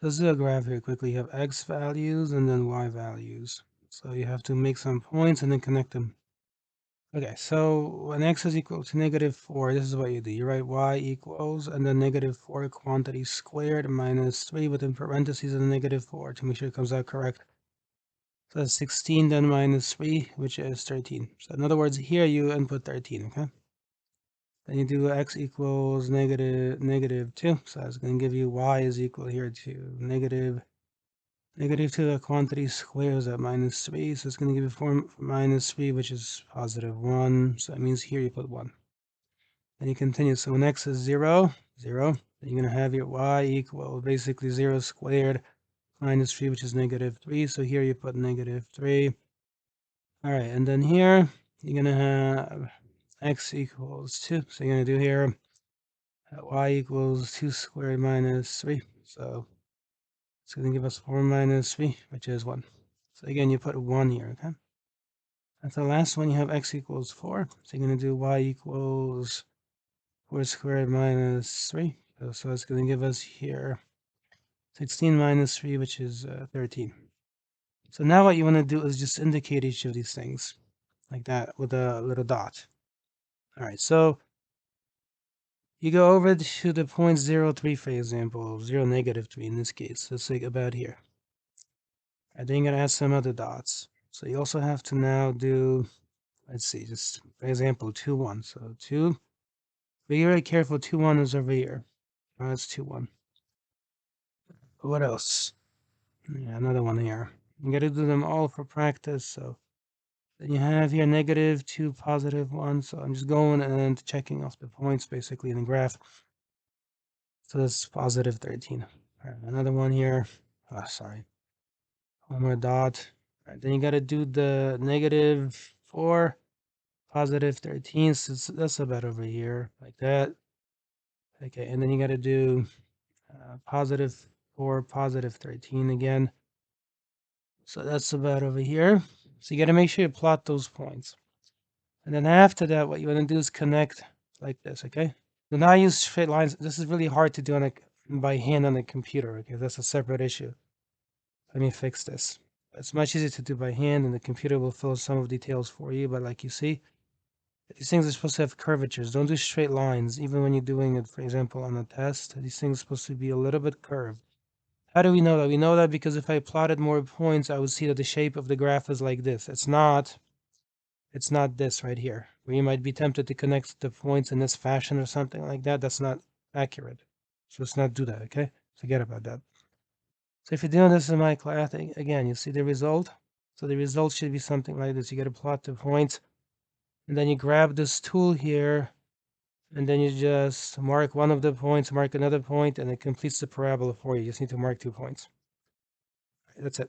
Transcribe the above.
Let's do a graph here quickly. You have x values and then y values. So you have to make some points and then connect them. Okay, so when x is equal to -4, this is what you do. You write y equals and then -4 quantity squared minus 3 within parentheses and -4 to make sure it comes out correct. So that's 16 then minus 3, which is 13. So in other words, here you input 13, okay? Then you do x equals -2. So that's going to give you y is equal here to negative 2. The quantity squares at -3. So it's going to give you 4 minus 3, which is positive 1. So that means here you put 1. Then you continue. So when x is 0, 0, then you're going to have your y equal basically 0 squared minus 3, which is -3. So here you put -3. All right, and then here you're going to have x equals 2. So you're going to do here y equals 2 squared minus 3. So it's going to give us 4 minus 3, which is 1. So again, you put 1 here, okay? And the last one, you have x equals 4. So you're going to do y equals 4 squared minus 3. So it's going to give us here 16 minus 3, which is 13. So now what you want to do is just indicate each of these things like that with a little dot. All right, so you go over to the point 0, 3, for example, 0, -3 in this case. Let's say about here. And then you're going to add some other dots. So you also have to now do, let's see, just for example, 2, 1. So 2, be very careful, 2, 1 is over here. That's 2, 1. What else? Yeah, another one here. You got to do them all for practice. So then you have here -2, +1. So I'm just going and checking off the points basically in the graph. So that's positive 13. All right, another one here. Oh, sorry. One more dot. All right, then you got to do the -4, positive 13. So that's about over here, like that. Okay, and then you got to do +4, positive 13 again. So that's about over here. So you got to make sure you plot those points. And then after that, what you want to do is connect like this, okay? Do not use straight lines. This is really hard to do by hand on a computer, okay? That's a separate issue. Let me fix this. It's much easier to do by hand, and the computer will fill some of the details for you. But like you see, these things are supposed to have curvatures. Don't do straight lines, even when you're doing it, for example, on a test. These things are supposed to be a little bit curved. How do we know that? We know that because if I plotted more points, I would see that the shape of the graph is like this. It's not this right here, where you might be tempted to connect the points in this fashion or something like that. That's not accurate. So let's not do that, okay? Forget about that. So if you're doing this in my class, again, you see the result. So the result should be something like this. You got to plot the points, and then you grab this tool here, and then you just mark one of the points, mark another point, and it completes the parabola for you. You just need to mark 2 points. That's it.